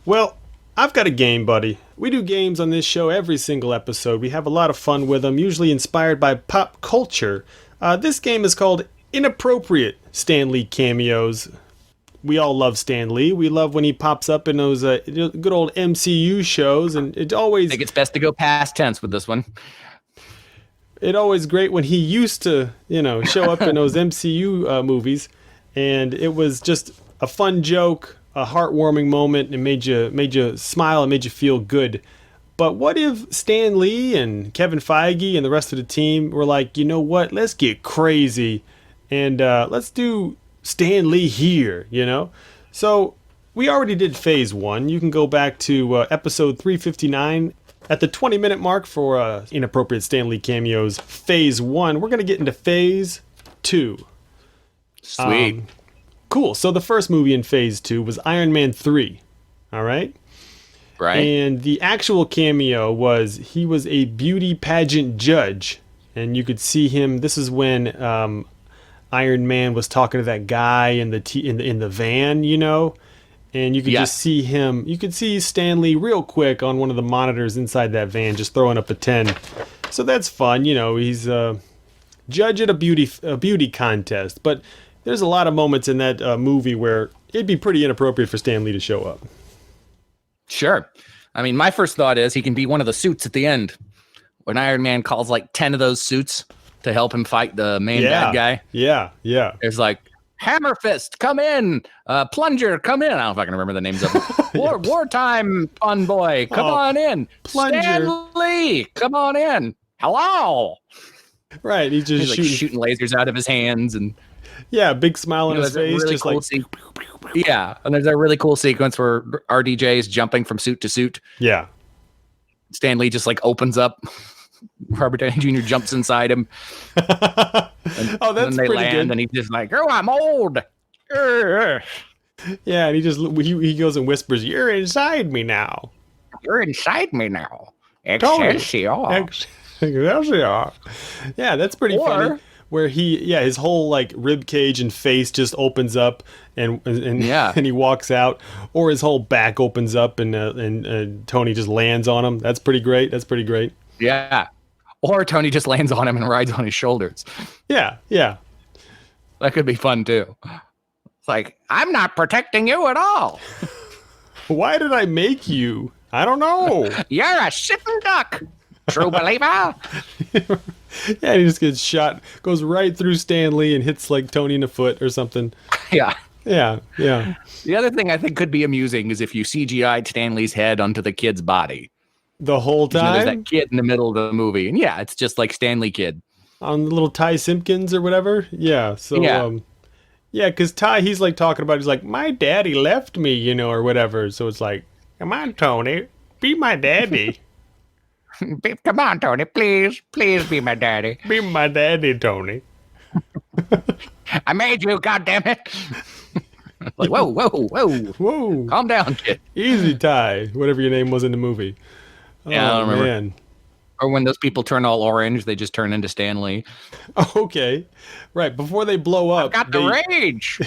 Well, I've got a game, buddy. We do games on this show every single episode. We have a lot of fun with them, usually inspired by pop culture. This game is called Inappropriate Stan Lee Cameos. We all love Stan Lee. We love when he pops up in those good old MCU shows, and it always... I think it's best to go past tense with this one. It's always great when he used to, show up in those MCU movies, and it was just a fun joke, a heartwarming moment, and made you smile and made you feel good. But what if Stan Lee and Kevin Feige and the rest of the team were like, you know what, let's get crazy, and let's do Stan Lee here, So we already did Phase 1. You can go back to episode 359. At the 20-minute mark for Inappropriate Stan Lee Cameos Phase 1, we're going to get into Phase 2. Sweet. Cool. So the first movie in Phase 2 was Iron Man 3. All right? Right. And the actual cameo was he was a beauty pageant judge. And you could see him. This is when Iron Man was talking to that guy in the van, And you could just see him. You could see Stan Lee real quick on one of the monitors inside that van, just throwing up a 10. So that's fun. He's a judge at a beauty contest. But there's a lot of moments in that movie where it'd be pretty inappropriate for Stan Lee to show up. Sure. I mean, my first thought is he can be one of the suits at the end when Iron Man calls like 10 of those suits to help him fight the main bad guy. Yeah. There's like, Hammer Fist, come in. Plunger, come in. I don't know if I can remember the names of them. Wartime, fun boy, come on in. Plunger. Stan Lee, come on in. Hello. Right, he's just shooting lasers out of his hands. And big smile on his face. Really just cool and there's a really cool sequence where RDJ is jumping from suit to suit. Yeah. Stan Lee just opens up. Robert Downey Jr. jumps inside him. And, that's and then they pretty land, good. and he's just like, "Oh, I'm old." Yeah, and he goes and whispers, "You're inside me now. You're inside me now." Excelsior. Excelsior. Yeah, that's pretty funny. Where his whole rib cage and face just opens up, and he walks out, or his whole back opens up, and Tony just lands on him. That's pretty great. Yeah. Or Tony just lands on him and rides on his shoulders. Yeah. That could be fun too. It's like, I'm not protecting you at all. Why did I make you? I don't know. You're a sitting duck. True believer. Yeah, he just gets shot, goes right through Stan Lee and hits Tony in the foot or something. Yeah. The other thing I think could be amusing is if you CGI'd Stan Lee's head onto the kid's body. The whole time? There's that kid in the middle of the movie. And it's just like Stanley Kid. On the little Ty Simpkins or whatever? Yeah. So, because Ty, he's talking about, he's like, my daddy left me, or whatever. So it's like, come on, Tony, be my daddy. Come on, Tony, please be my daddy. Be my daddy, Tony. I made you, goddammit. Whoa. Calm down, kid. Easy, Ty, whatever your name was in the movie. Yeah, I don't remember. Man. Or when those people turn all orange, they just turn into Stan Lee. Okay. Right, before they blow up. I've got the rage.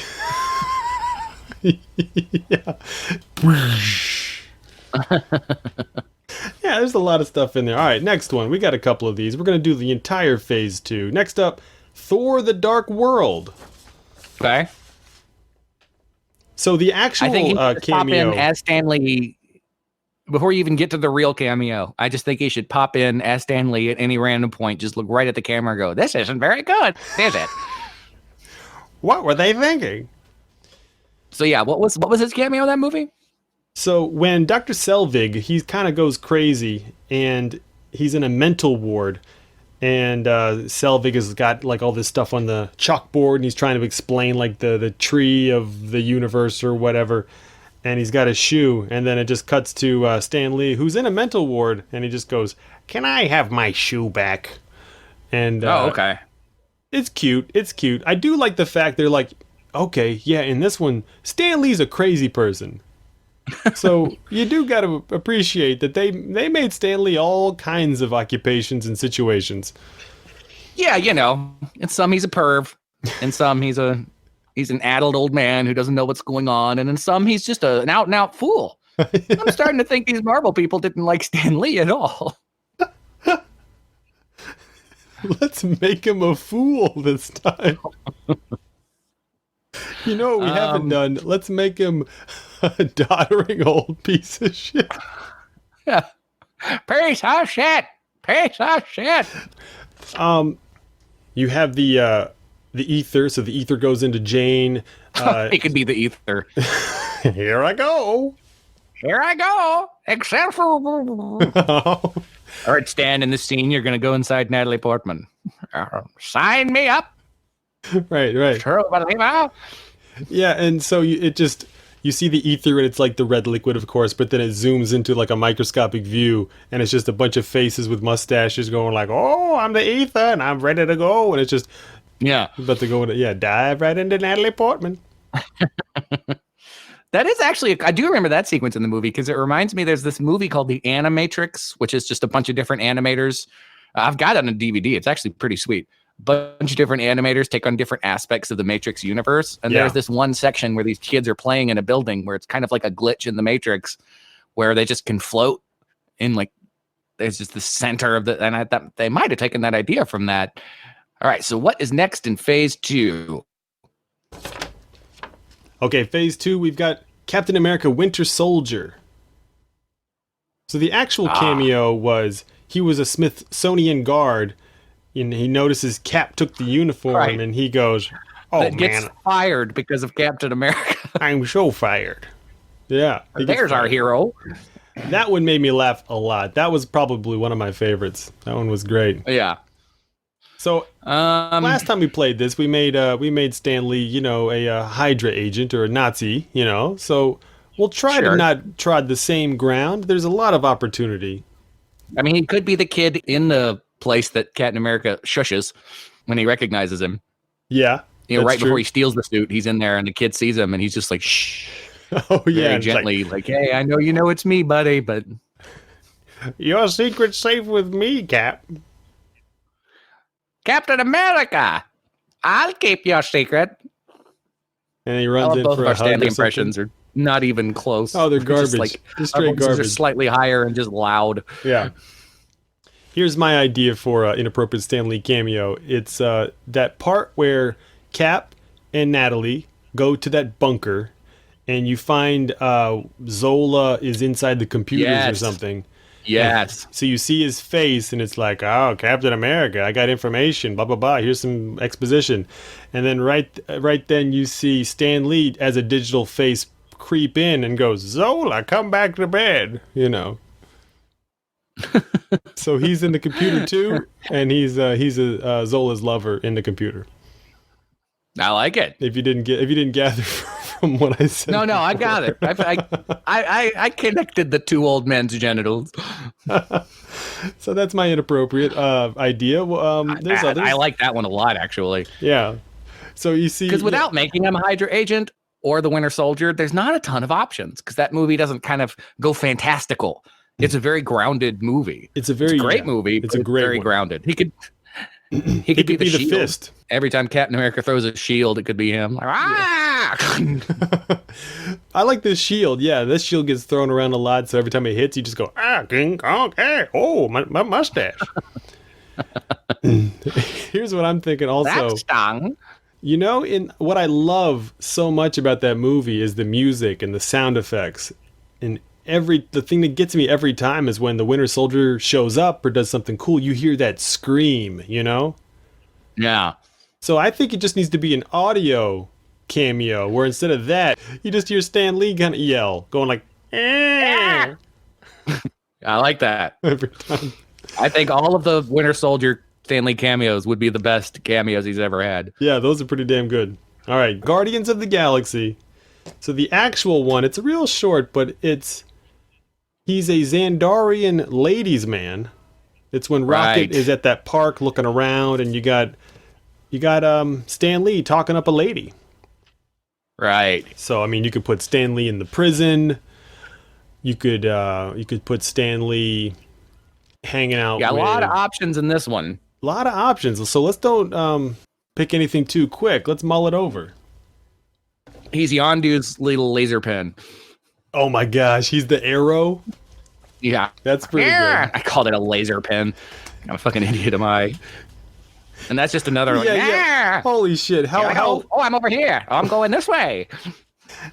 Yeah, there's a lot of stuff in there. All right, next one. We got a couple of these. We're going to do the entire Phase 2. Next up, Thor: The Dark World. Okay. So the actual I think he should cameo... pop in as Stan Lee before you even get to the real cameo. I just think he should pop in as Stan Lee at any random point. Just look right at the camera and go, "This isn't very good, is it?" What were they thinking? So yeah, what was his cameo in that movie? So when Dr. Selvig, he kind of goes crazy, and he's in a mental ward, and Selvig has got all this stuff on the chalkboard, and he's trying to explain the tree of the universe or whatever, and he's got a shoe, and then it just cuts to Stan Lee, who's in a mental ward, and he just goes, "Can I have my shoe back?" And okay. It's cute. I do like the fact they're like, okay, yeah, in this one, Stan Lee's a crazy person. So you do got to appreciate that they made Stan Lee all kinds of occupations and situations. Yeah, in some he's a perv, in some he's an addled old man who doesn't know what's going on, and in some he's just an out and out fool. I'm starting to think these Marvel people didn't like Stan Lee at all. Let's make him a fool this time. You know what we haven't done? Let's make him a doddering old piece of shit. Yeah. Piece of shit. Piece of shit. You have the ether, so the ether goes into Jane. It could be the ether. Here I go. Here I go. Except for. All right, Stan, in this scene, you're going to go inside Natalie Portman. Sign me up. Right. True believer. Yeah, and so you see the ether, and it's like the red liquid, of course, but then it zooms into like a microscopic view, and it's just a bunch of faces with mustaches going like, "Oh, I'm the ether, and I'm ready to go," and it's just about to go dive right into Natalie Portman. That is actually, I do remember that sequence in the movie because it reminds me there's this movie called The Animatrix, which is just a bunch of different animators. I've got it on a DVD. It's actually pretty sweet. Bunch of different animators take on different aspects of the Matrix universe. And there's this one section where these kids are playing in a building where it's kind of like a glitch in the Matrix where they just can float in like, there's just the center of and I thought they might have taken that idea from that. All right. So what is next in phase 2? Okay, phase 2, we've got Captain America Winter Soldier. So the actual cameo was he was a Smithsonian guard, and he notices Cap took the uniform, and he goes, "Oh, man. Gets fired because of Captain America. I'm so fired." Yeah. There's our hero. That one made me laugh a lot. That was probably one of my favorites. That one was great. Yeah. So last time we played this, we made Stan Lee, a Hydra agent or a Nazi, So we'll try to not trod the same ground. There's a lot of opportunity. I mean, he could be the kid in the place that Captain America shushes when he recognizes him. Yeah, right before he steals the suit, he's in there and the kid sees him and he's just like, shh. Oh yeah, very gently, like, hey, I know you know it's me, buddy, but your secret's safe with me, Cap. Captain America, I'll keep your secret. And he runs in both for of a our hug Stanley or impressions are not even close. Oh, they're garbage. Just straight garbage. Are slightly higher and just loud. Yeah. Here's my idea for Inappropriate Stan Lee cameo. It's that part where Cap and Natalie go to that bunker, and you find Zola is inside the computers or something. Yes. So you see his face, and it's like, "Oh, Captain America, I got information, blah, blah, blah. Here's some exposition." And then right then you see Stan Lee as a digital face creep in and goes, "Zola, come back to bed," So he's in the computer too, and he's Zola's lover in the computer. I like it. If you didn't gather from what I said. No, I got it. I connected the two old men's genitals. So that's my inappropriate idea. There's others. I like that one a lot, actually. Yeah. So you see, because without making him a Hydra agent or the Winter Soldier, there's not a ton of options. Because that movie doesn't kind of go fantastical. It's a very grounded movie. It's a great movie. It's very grounded. He could be the fist. Every time Captain America throws a shield, it could be him. I like this shield. Yeah, this shield gets thrown around a lot, so every time it hits, you just go, King Kong, hey, oh, my mustache. Here's what I'm thinking also. That stung. In what I love so much about that movie is the music and the sound effects. And the thing that gets me every time is when the Winter Soldier shows up or does something cool, you hear that scream, Yeah. So I think it just needs to be an audio cameo where instead of that, you just hear Stan Lee kind of yell, going like, "Eh." I like that. Every time. I think all of the Winter Soldier Stan Lee cameos would be the best cameos he's ever had. Yeah, those are pretty damn good. All right, Guardians of the Galaxy. So the actual one, it's real short, but he's a Xandarian ladies' man. It's when Rocket is at that park looking around, and you got Stan Lee talking up a lady. Right. So I mean, you could put Stan Lee in the prison. You could put Stan Lee hanging out. Yeah, a lot of options in this one. A lot of options. So let's don't pick anything too quick. Let's mull it over. He's Yondu's little laser pen. Oh my gosh, he's the arrow. Yeah. That's pretty Yeah. good. I called it a laser pen. I'm a fucking idiot, am I? And that's just another like, Yeah. Holy shit! Oh, I'm over here. Oh, I'm going this way.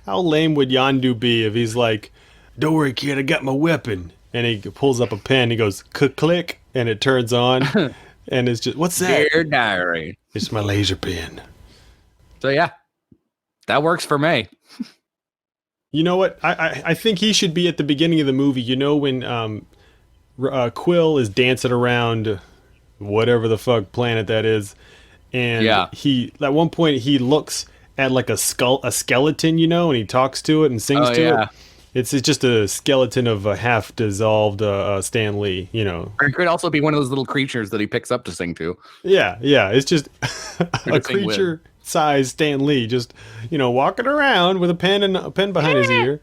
How lame would Yondu be if he's like, "Don't worry, kid, I got my weapon," and he pulls up a pen, he goes click, and it turns on, and it's just, what's that? Dear diary. It's my laser pen. So yeah, that works for me. You know what? I think he should be at the beginning of the movie. You know when Quill is dancing around whatever the fuck planet that is, and he at one point he looks at like a skeleton, you know, and he talks to it and sings to it. It's just a skeleton of a half dissolved Stan Lee, you know. Or it could also be one of those little creatures that he picks up to sing to. Yeah, it's just a creature sized Stan Lee, just, you know, walking around with a pen behind his ear.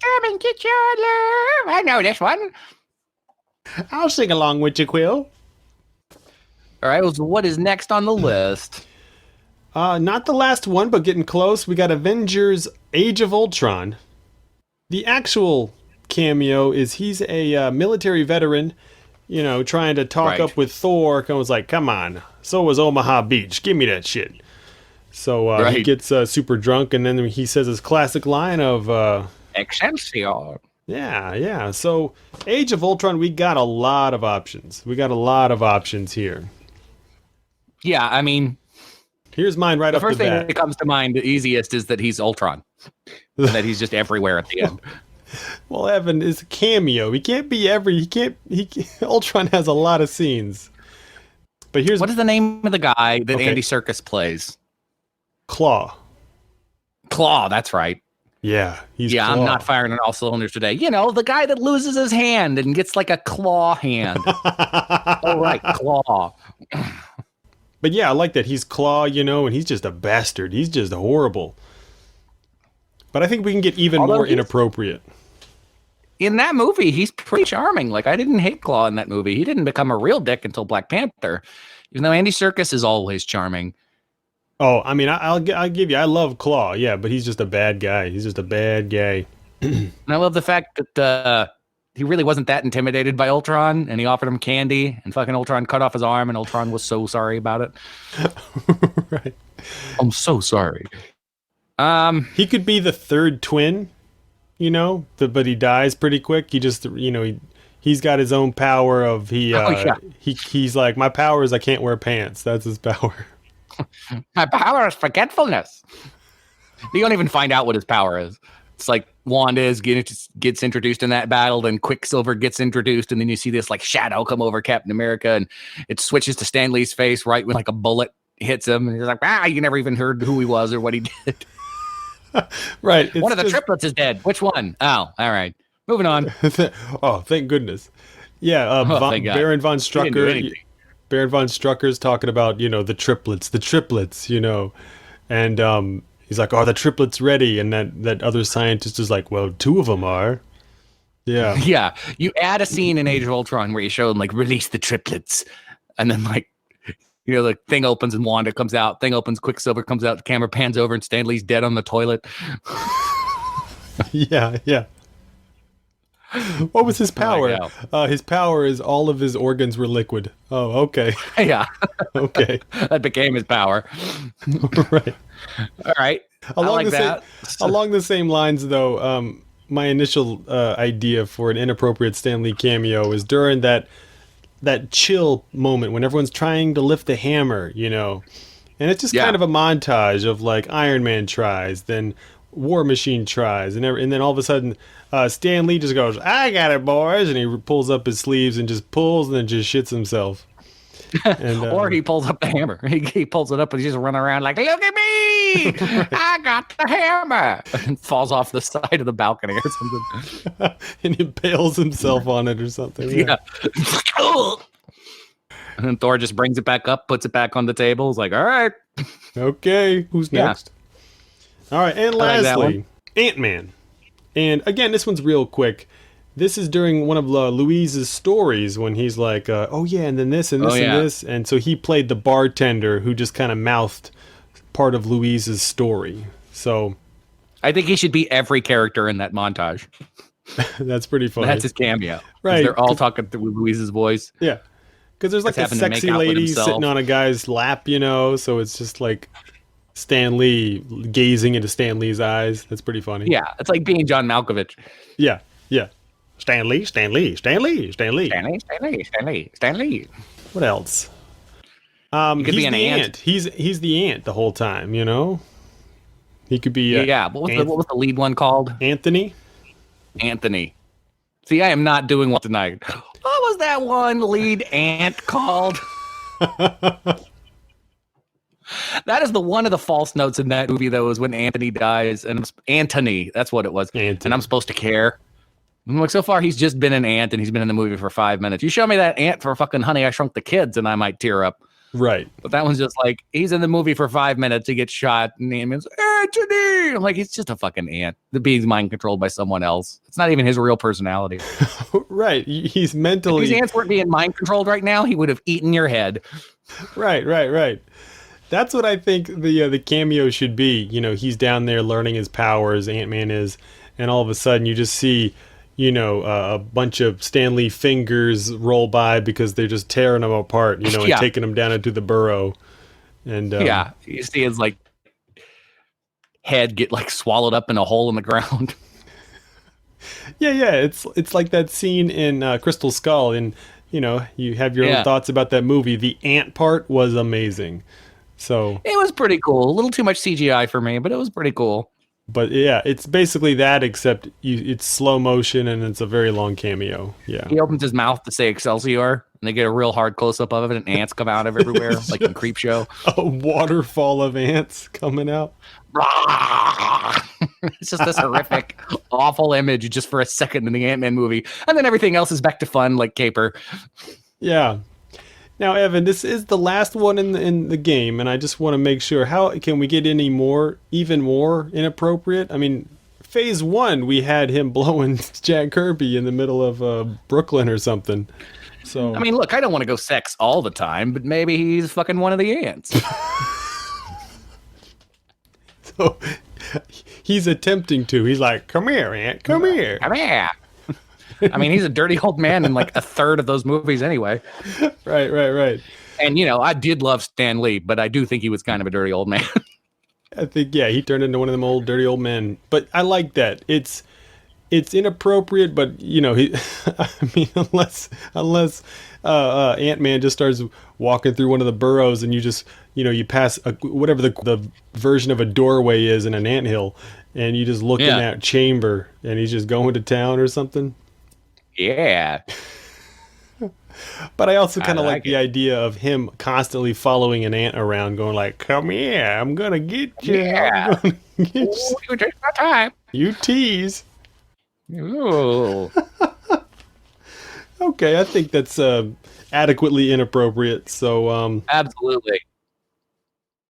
Come and get your love. I know this one. I'll sing along with you, Quill. All right, well, so what is next on the list? Not the last one, but getting close. We got Avengers Age of Ultron. The actual cameo is he's a military veteran, you know, trying to talk up with Thor, and was like, come on, so was Omaha Beach. Give me that shit. So he gets super drunk, and then he says his classic line of... Excelsior. Yeah. So Age of Ultron, we got a lot of options. Here. Yeah, I mean... Here's mine right off the bat. The first thing that comes to mind, the easiest, is that he's Ultron. And that he's just everywhere at the end. Well, Evan is a cameo. He can't be Ultron has a lot of scenes. But here's... What is the name of the guy that Andy Serkis plays? Claw, that's right. Yeah, he's Claw. I'm not firing on all cylinders today. You know, the guy that loses his hand and gets like a claw hand. All right, Claw. But yeah, I like that. He's Claw, you know, and he's just a bastard. He's just horrible. But I think we can get even more inappropriate. In that movie, he's pretty charming. Like, I didn't hate Claw in that movie. He didn't become a real dick until Black Panther. Even though Andy Serkis is always charming. Oh, I mean, I'll give you, I love Claw, yeah, but he's just a bad guy. And I love the fact that he really wasn't that intimidated by Ultron, and he offered him candy, and fucking Ultron cut off his arm, and Ultron was so sorry about it. Right. I'm so sorry. He could be the third twin, you know, but he dies pretty quick. He just, you know, he's got his own power of he's like, my power is I can't wear pants. That's his power. My power is forgetfulness. You don't even find out what his power is. It's like Wanda gets introduced in that battle, then Quicksilver gets introduced, and then you see this like shadow come over Captain America, and it switches to Stan Lee's face right when like a bullet hits him, and he's like, you never even heard who he was or what he did. Right. One of the triplets is dead. Which one? Oh, all right. Moving on. Oh, thank goodness. Yeah, Baron von Strucker. Baron von Strucker's talking about, you know, the triplets, you know, and he's like, "Are the triplets ready?" And that other scientist is like, "Well, two of them are." Yeah. Yeah. You add a scene in Age of Ultron where you show them like release the triplets, and then like, you know, the thing opens and Wanda comes out. Thing opens, Quicksilver comes out. The camera pans over and Stan Lee's dead on the toilet. Yeah. What was his power? His power is all of his organs were liquid. Oh, okay. Yeah. Okay. That became his power. Right. All right. Along the same lines, though, my initial idea for an inappropriate Stan Lee cameo is during that chill moment when everyone's trying to lift the hammer, you know, and it's just kind of a montage of like Iron Man tries, then War Machine tries, and then all of a sudden Stan Lee just goes, "I got it, boys," and he pulls up his sleeves and just pulls and then just shits himself. And, or he pulls up the hammer. He pulls it up and he's just running around like, "Look at me! I got the hammer!" and falls off the side of the balcony or something. And he impales himself on it or something. Yeah. And then Thor just brings it back up, puts it back on the table. He's like, "All right. Okay, who's next?" All right, and lastly, Ant-Man. And again, this one's real quick. This is during one of Louise's stories when he's like, "Oh yeah, and then this and this and this," and so he played the bartender who just kind of mouthed part of Louise's story. So I think he should be every character in that montage. That's pretty funny. That's his cameo. Right. They're all talking through Louise's voice. Yeah. Because there's like Just a having to make sexy out with lady himself. sitting on a guy's lap, so it's just like Stan Lee gazing into Stan Lee's eyes. That's pretty funny. Yeah, it's like being John Malkovich. Yeah. Stan Lee. Stanley. What else? He could he's be an the ant. He's the ant the whole time, He could be Yeah, what was the lead one called? Anthony. Anthony. See, I am not doing well tonight. What was that one lead ant called? That is one of the false notes in that movie, though, is when Anthony dies. And Anthony, that's what it was. Anthony. And I'm supposed to care. I'm like, so far, he's just been an ant, and he's been in the movie for 5 minutes. You show me that ant for fucking Honey, I Shrunk the Kids, and I might tear up. Right. But that one's just like, he's in the movie for 5 minutes, he gets shot, and the man's Anthony! I'm like, he's just a fucking ant. The being's mind controlled by someone else. It's not even his real personality. Right. He's mentally... If these ants weren't being mind controlled right now, he would have eaten your head. Right. That's what I think the cameo should be. He's down there learning his powers, Ant-Man is, and all of a sudden you just see, a bunch of Stan Lee fingers roll by because they're just tearing him apart, and taking him down into the burrow. And you see his like head get like swallowed up in a hole in the ground. Yeah. It's like that scene in Crystal Skull, and you have your own thoughts about that movie. The ant part was amazing. So it was pretty cool. A little too much CGI for me, but it was pretty cool. But yeah, it's basically that, except it's slow motion and it's a very long cameo. Yeah. He opens his mouth to say Excelsior, and they get a real hard close up of it, and ants come out of everywhere, like in Creepshow. A waterfall of ants coming out. It's just this horrific, awful image just for a second in the Ant-Man movie, and then everything else is back to fun, like Caper. Yeah. Now, Evan, this is the last one in the game, and I just want to make sure, how can we get even more inappropriate? I mean, Phase 1, we had him blowing Jack Kirby in the middle of Brooklyn or something. So I mean, look, I don't want to go sex all the time, but maybe he's fucking one of the ants. So he's attempting to. He's like, come here, ant, come here. Come here. I mean, he's a dirty old man in like a third of those movies anyway. Right. And, I did love Stan Lee, but I do think he was kind of a dirty old man. I think, yeah, he turned into one of them old dirty old men. But I like that. It's inappropriate, but, I mean, unless Ant-Man just starts walking through one of the burrows and you just, you pass whatever the version of a doorway is in an anthill, and you just look in that chamber and he's just going to town or something. Yeah. But I also kind of like the idea of him constantly following an ant around, going like, come here, I'm going to get you. Yeah. I'm gonna get you. You take my time. You tease. Ooh. Okay, I think that's adequately inappropriate. So Absolutely.